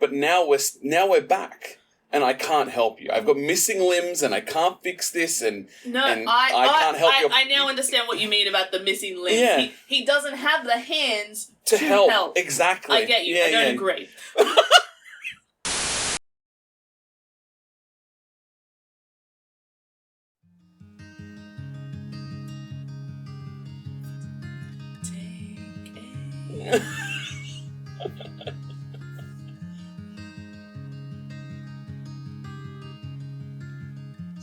but now we're back. And I can't help you. I've got missing limbs, and I can't fix this, and I can't help you. I now understand what you mean about the missing limbs. Yeah. He doesn't have the hands to help. Exactly. I get you. Yeah, I don't agree.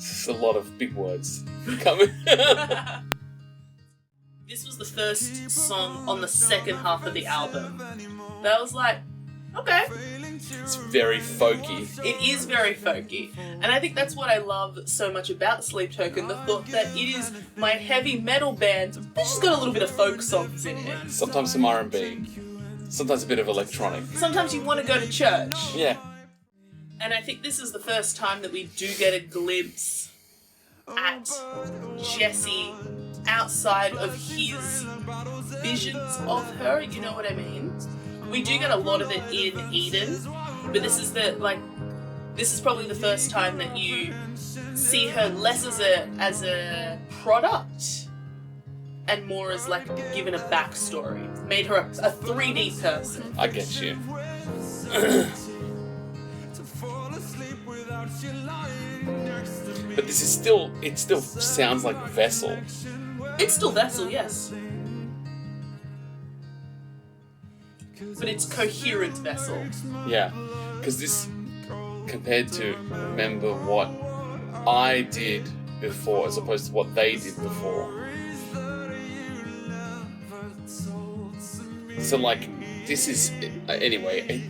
It's a lot of big words coming. This was the first song on the second half of the album. That was like, okay. It's very folky. It is very folky. And I think that's what I love so much about Sleeptoken, the thought that it is my heavy metal band that's just got a little bit of folk songs in it. Sometimes some R&B. Sometimes a bit of electronic. Sometimes you want to go to church. Yeah. And I think this is the first time that we do get a glimpse at Jesse outside of his visions of her, you know what I mean? We do get a lot of it in Eden, but this is probably the first time that you see her less as a product and more as like given a backstory. Made her a 3D person. I get you. But this is still, it still sounds like Vessel. It's still Vessel, yes. But it's coherent Vessel. Yeah, because this, compared to remember what I did before as opposed to what they did before. So like, this is, anyway,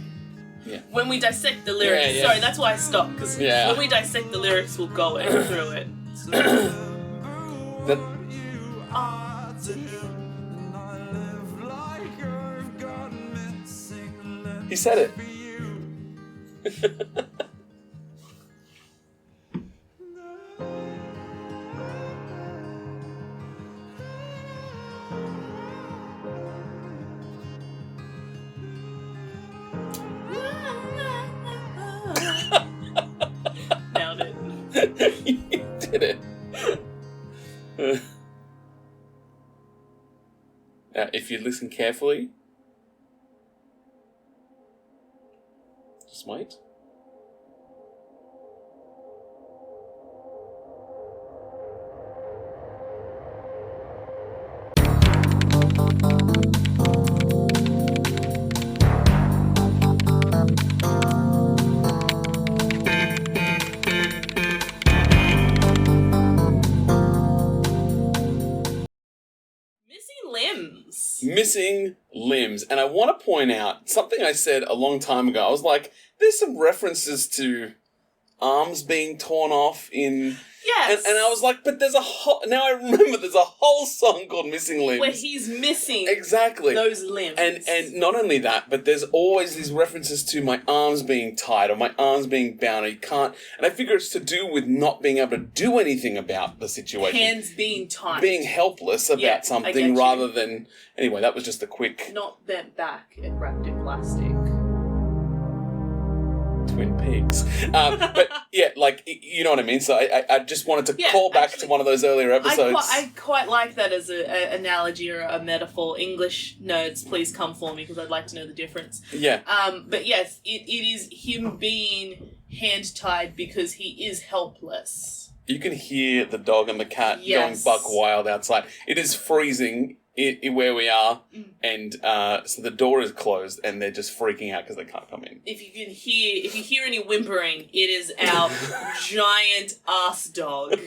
yeah. When we dissect the lyrics, yeah. Sorry, that's why I stopped, because when we dissect the lyrics, we'll go through it. He said it. Nailed it. You did it. Now, if you listen carefully, just wait. Missing limbs. And I want to point out something I said a long time ago. I was like, there's some references to arms being torn off in... Yes. And I was like, but there's a whole... Now I remember there's a whole song called Missing Limbs. Where he's missing exactly those limbs. And not only that, but there's always these references to my arms being tied or my arms being bound. Or you can't... And I figure it's to do with not being able to do anything about the situation. Hands being tied. Being helpless about something rather than... Anyway, that was just a quick... Not bent back and wrapped in plastic. Twin Peaks. But yeah, like, you know what I mean? So I just wanted to call back to one of those earlier episodes. I quite like that as an analogy or a metaphor. English nerds, please come for me because I'd like to know the difference. Yeah. But yes, it is him being hand-tied because he is helpless. You can hear the dog and the cat going buck wild outside. It is freezing where we are, and so the door is closed, and they're just freaking out because they can't come in. If you hear any whimpering, it is our giant ass dog.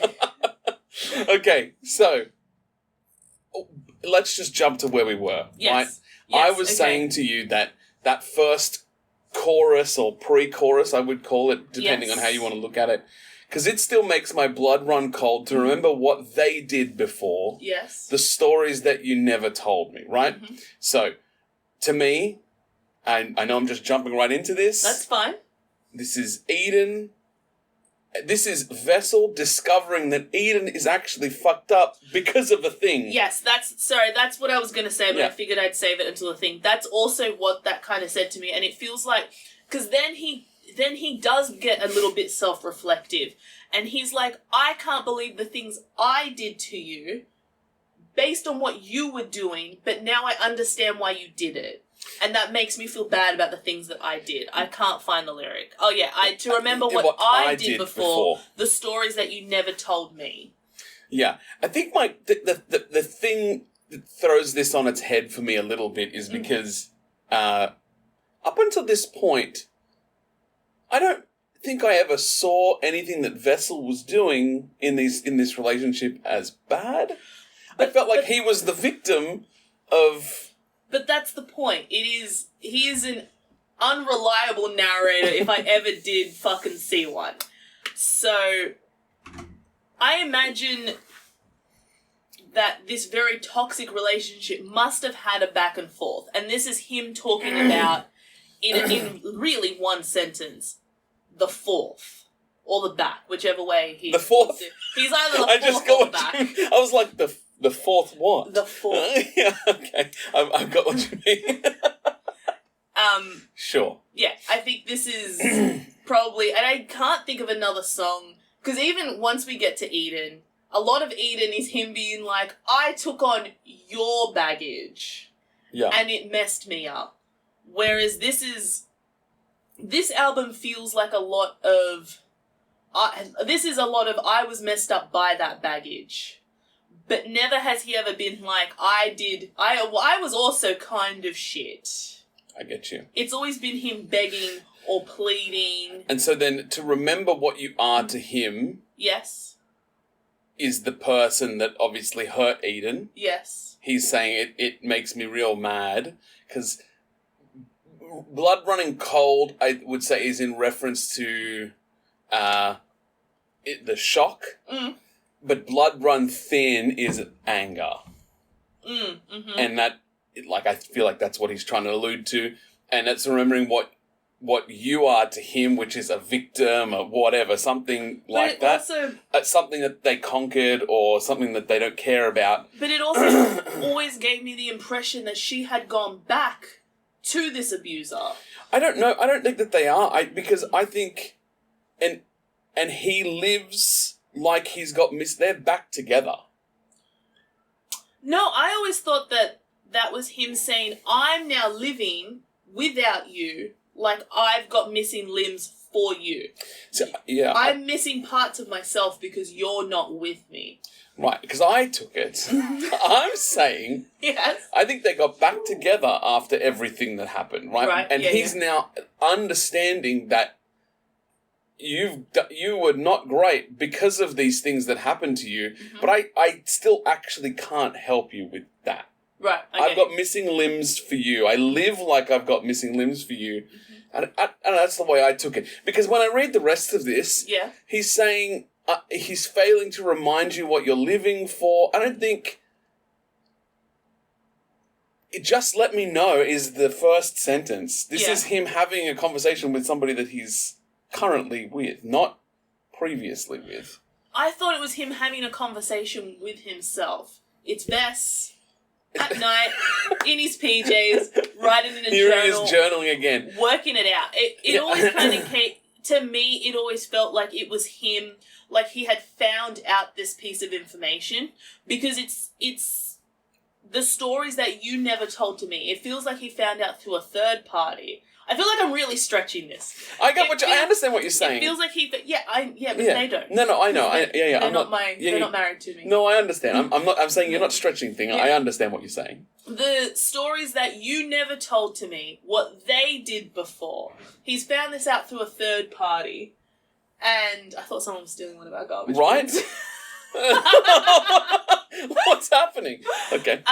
Okay, so let's just jump to where we were. Yes. Right? Yes, I was saying to you that first chorus or pre-chorus, I would call it, depending on how you want to look at it. Because it still makes my blood run cold to remember what they did before. Yes. The stories that you never told me, right? Mm-hmm. So, to me, I know I'm just jumping right into this. That's fine. This is Eden. This is Vessel discovering that Eden is actually fucked up because of a thing. Yes, that's what I was going to say, but I figured I'd save it until the thing. That's also what that kind of said to me, and it feels like... Because then he does get a little bit self-reflective. And he's like, I can't believe the things I did to you based on what you were doing, but now I understand why you did it. And that makes me feel bad about the things that I did. I can't find the lyric. Oh, yeah, to remember what I did before, the stories that you never told me. Yeah, I think the thing that throws this on its head for me a little bit is because up until this point, I don't think I ever saw anything that Vessel was doing in this relationship as bad. I felt like he was the victim of... But that's the point. He is an unreliable narrator if I ever did fucking see one. So, I imagine that this very toxic relationship must have had a back and forth. And this is him talking about, in really one sentence, the fourth. Or the back, whichever way he... The fourth? He's either the fourth or the back. I was like, the fourth what? The fourth. Yeah, okay. I've got what you mean. Sure. Yeah, I think this is probably... And I can't think of another song, because even once we get to Eden, a lot of Eden is him being like, I took on your baggage. Yeah. And it messed me up. Whereas this album feels like a lot of... this is a lot of I was messed up by that baggage. But never has he ever been like, I was also kind of shit. I get you. It's always been him begging or pleading. And so then to remember what you are to him... Yes. ...is the person that obviously hurt Eden. Yes. He's saying it makes me real mad because blood running cold, I would say, is in reference to the shock. Mm. But blood run thin is anger. Mm-hmm. And that, I feel like that's what he's trying to allude to. And it's remembering what you are to him, which is a victim or whatever, something like that. Also, something that they conquered or something that they don't care about. But it also always gave me the impression that she had gone back to this abuser. I don't know. I don't think that they are. Because I think... And he lives... like he's got they're back together. No, I always thought that was him saying, I'm now living without you, like I've got missing limbs for you. So, yeah. I'm missing parts of myself because you're not with me. Right, because I took it. I'm saying... Yes. I think they got back together after everything that happened, right? Right. And he's now understanding that you were not great because of these things that happened to you, but I still actually can't help you with that. Right, okay. I've got missing limbs for you. I live like I've got missing limbs for you. And that's the way I took it. Because when I read the rest of this, he's saying he's failing to remind you what you're living for. I don't think... Just let me know is the first sentence. This is him having a conversation with somebody that he's currently with, not previously with. I thought it was him having a conversation with himself. It's Vess at night in his PJs, writing in a Here journal. he is journaling again, working it out. It always kind of came to me. It always felt like it was him, like he had found out this piece of information because it's the stories that you never told to me. It feels like he found out through a third party. I feel like I'm really stretching this. I understand what you're saying. It feels like he... but they don't. No, I know. They're not married to me. No, I understand. I'm saying you're not stretching thing. I understand what you're saying. The stories that you never told to me, what they did before. He's found this out through a third party. And I thought someone was stealing one of our garbage. Right? What's happening? Okay.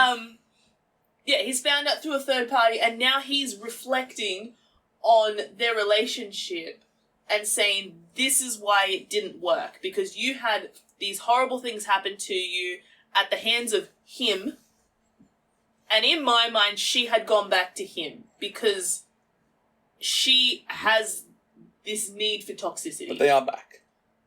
Yeah, he's found out through a third party, and now he's reflecting on their relationship and saying, this is why it didn't work, because you had these horrible things happen to you at the hands of him, and in my mind, she had gone back to him, because she has this need for toxicity. But they are back.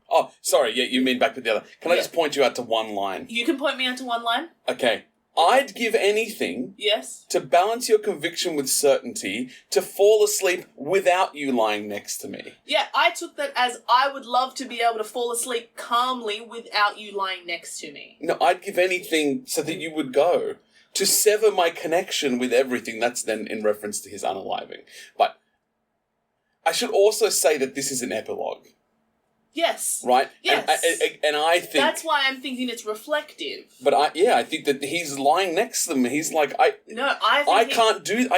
Oh, sorry, yeah, you mean back with the other. Can I just point you out to one line? You can point me out to one line? Okay. I'd give anything Yes. to balance your conviction with certainty, to fall asleep without you lying next to me. Yeah, I took that as I would love to be able to fall asleep calmly without you lying next to me. No, I'd give anything so that you would go. To sever my connection with everything, that's then in reference to his unaliving. But I should also say that this is an epilogue. Yes. Right? Yes. And I think... That's why I'm thinking it's reflective. But I think that he's lying next to them. He's like, I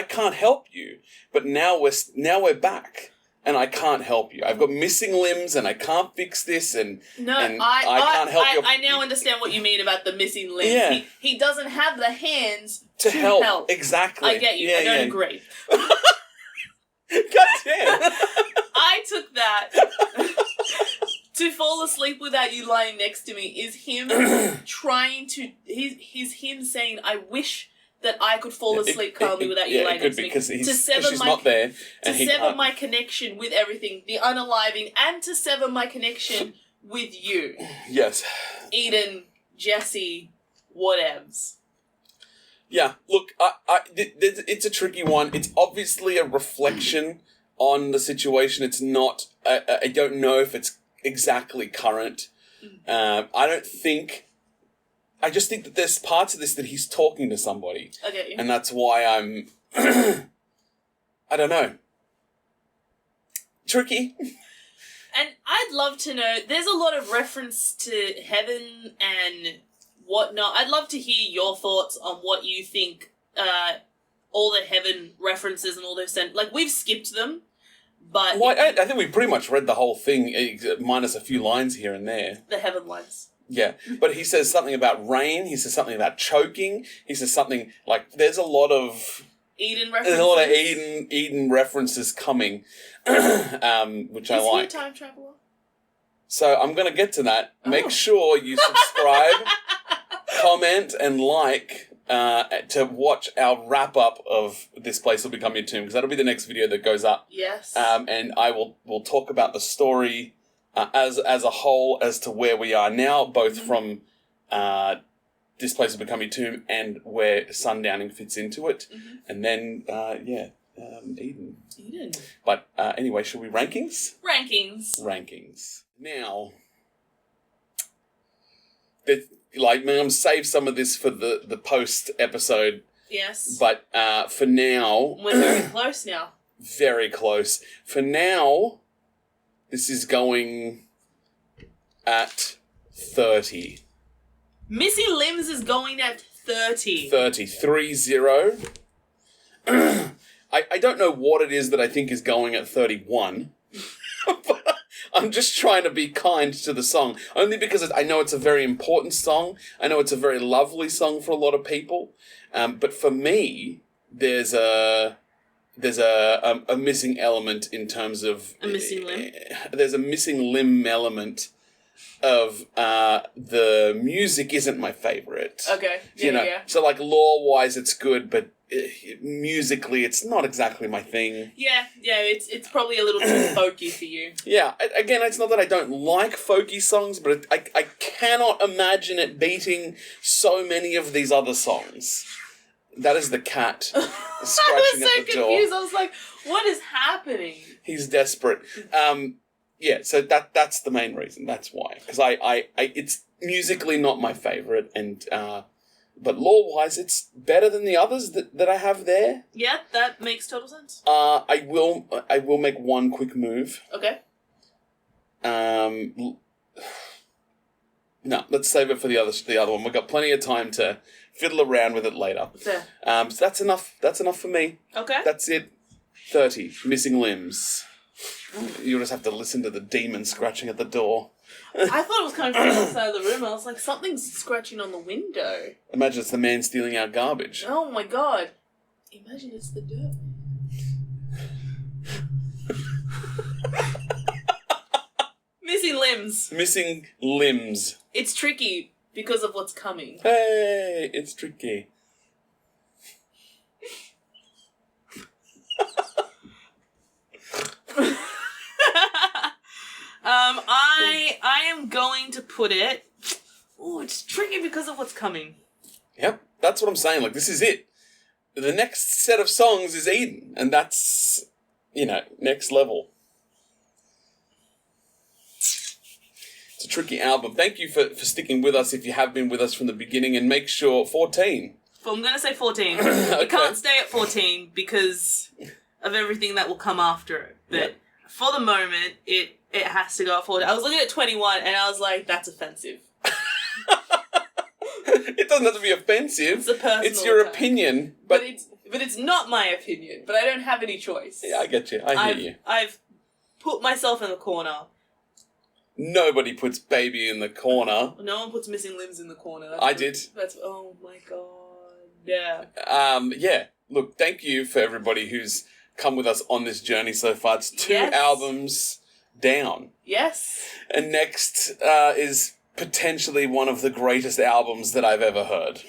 can't help you. But now we're back. And I can't help you. I've got missing limbs and I can't fix this and I can't help you. I now understand what you mean about the missing limbs. Yeah. He doesn't have the hands to help. Exactly. I get you. I don't agree. God damn. I took that. To fall asleep without you lying next to me is him trying to... He's him saying, I wish that I could fall asleep calmly without you lying next to me. Because she's not there. To sever my connection with everything, the unaliving, and to sever my connection with you. Yes. Eden, Jesse, whatevs. Yeah, look, it's a tricky one. It's obviously a reflection on the situation. It's not... I don't know if it's exactly current. I just think that there's parts of this that he's talking to somebody. Okay. And that's why I'm... I don't know. Tricky. And I'd love to know, there's a lot of reference to heaven and whatnot. I'd love to hear your thoughts on what you think all the heaven references and all those... Like, we've skipped them, but... Well, I think we pretty much read the whole thing, minus a few lines here and there. The heaven lines. Yeah, but he says something about rain, he says something about choking, he says something like, there's a lot of... Eden references. There's a lot of Eden references coming, which I like. Is he a time traveler? So I'm going to get to that. Make sure you subscribe, comment, and like to watch our wrap-up of This Place Will Become Your Tomb, because that'll be the next video that goes up. Yes. And we'll talk about the story as a whole, as to where we are now, both from This Place Will Become Your Tomb and where sundowning fits into it. Mm-hmm. And then, Eden. Eden. But anyway, should we rankings? Rankings. Now, I'm going to save some of this for the post episode. Yes. But for now... We're very close now. Very close. For now... This is going at 30. Missy Limbs is going at 30. 30. I don't know what it is that I think is going at 31. But I'm just trying to be kind to the song. Only because I know it's a very important song. I know it's a very lovely song for a lot of people. But for me, there's a missing element in terms of... A missing limb? There's a missing limb element of the music isn't my favourite. Okay. Yeah. So, like, lore-wise, it's good, but musically, it's not exactly my thing. Yeah, it's probably a little too folky for you. Yeah, again, it's not that I don't like folky songs, but I cannot imagine it beating so many of these other songs. That is the cat scratching I was so at the door. confused. I was like, what is happening? He's desperate. Yeah, so that's the main reason. That's why. Because I it's musically not my favourite, and but lore-wise, it's better than the others that I have there. Yeah, that makes total sense. I will make one quick move. Okay. No, let's save it for the other one. We've got plenty of time to fiddle around with it later. Fair. So that's enough. That's enough for me. Okay. That's it. 30. Missing limbs. You'll just have to listen to the demon scratching at the door. I thought it was coming from the other side of the room. I was like, something's scratching on the window. Imagine it's the man stealing our garbage. Oh my god. Imagine it's the dirt. Missing limbs. Missing limbs. It's tricky because of what's coming. Hey, it's tricky. I am going to put it... Oh, it's tricky because of what's coming. Yep. That's what I'm saying. Like, this is it. The next set of songs is Eden, and that's, next level. It's a tricky album. Thank you for sticking with us if you have been with us from the beginning, and make sure 14. Well, I'm going to say 14. Okay. You can't stay at 14 because of everything that will come after it. But for the moment, it has to go at 14. I was looking at 21 and I was like, that's offensive. It doesn't have to be offensive. It's a personal It's your attack. opinion. But it's not my opinion. But I don't have any choice. Yeah, I get you. I hear you. I've put myself in the corner. Nobody puts Baby in the corner. No one puts Missing Limbs in the corner. I did. Oh my god. Yeah. Yeah. Look, thank you for everybody who's come with us on this journey so far. It's 2 albums down. Yes. And next is potentially one of the greatest albums that I've ever heard.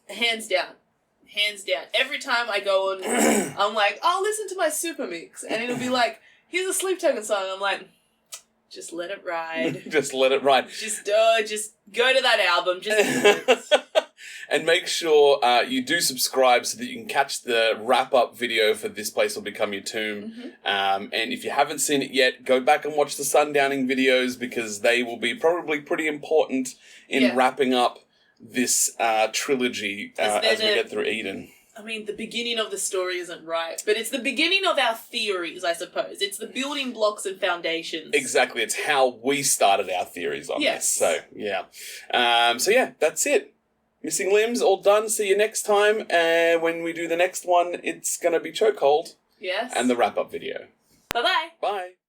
Hands down. Hands down. Every time I go on, I'm like, I'll listen to my super mix. And it'll be like, here's a Sleep Token song. I'm like, just let it ride. Just let it ride. Just go to that album. Just And make sure you do subscribe so that you can catch the wrap-up video for This Place Will Become Your Tomb. Mm-hmm. And if you haven't seen it yet, go back and watch the Sundowning videos because they will be probably pretty important in wrapping up this trilogy as we get through Eden. I mean, the beginning of the story isn't right, but it's the beginning of our theories, I suppose. It's the building blocks and foundations. Exactly. It's how we started our theories on this. So, yeah. That's it. Missing Limbs, all done. See you next time. And when we do the next one, it's going to be Chokehold. Yes. And the wrap-up video. Bye-bye. Bye.